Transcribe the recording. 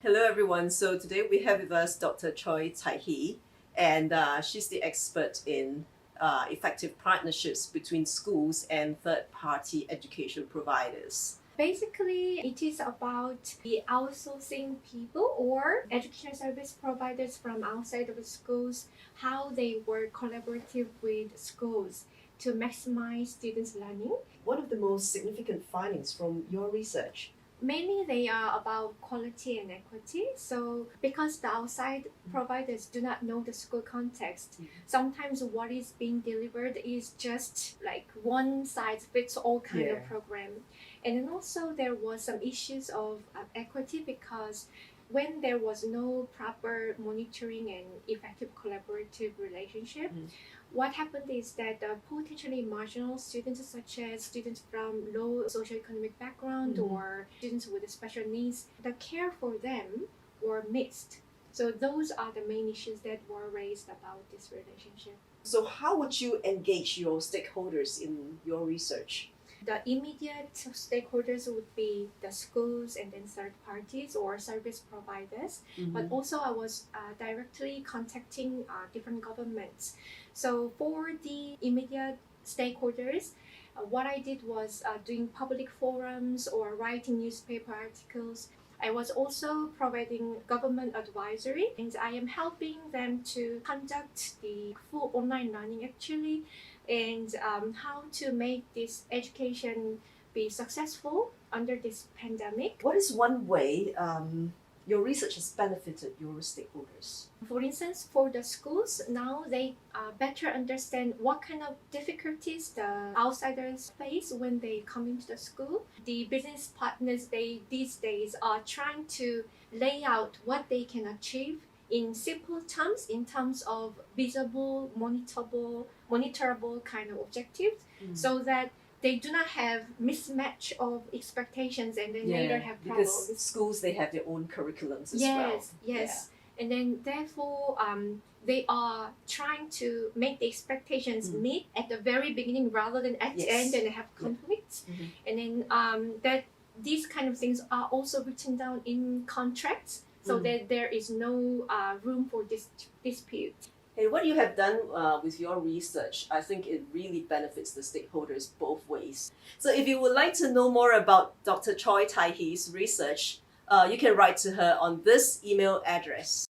Hello everyone. So today we have with us Dr. Choi Taehee, and she's the expert in effective partnerships between schools and third-party education providers. Basically, it is about the outsourcing people or education service providers from outside of the schools, how they work collaborative with schools to maximize students' learning. One of the most significant findings from your research. Mainly, they are about quality and equity. So, because the outside providers do not know the school context, sometimes what is being delivered is just like one size fits all kind of program. And then also, there was some issues of equity because when there was no proper monitoring and effective collaborative relationship, what happened is that potentially marginal students, such as students from low socioeconomic background or students with special needs, the care for them were missed. So those are the main issues that were raised about this relationship. So how would you engage your stakeholders in your research? The immediate stakeholders would be the schools and then third parties or service providers. But also I was directly contacting different governments. So for the immediate stakeholders, what I did was doing public forums or writing newspaper articles. I was also providing government advisory, and I am helping them to conduct the full online learning actually, and how to make this education be successful under this pandemic. What is one way your research has benefited your stakeholders? For instance, for the schools, now they better understand what kind of difficulties the outsiders face when they come into the school. The business partners, these days are trying to lay out what they can achieve in simple terms, in terms of visible, monitorable kind of objectives, so that they do not have mismatch of expectations and then later have problems. Because schools, they have their own curriculums as well. Yes. And then therefore, they are trying to make the expectations meet at the very beginning rather than at the end, and they have conflicts. And then that these kind of things are also written down in contracts, so that there is no room for dispute. And what you have done with your research, I think it really benefits the stakeholders both ways. So if you would like to know more about Dr. Choi Taehee's research, you can write to her on this email address.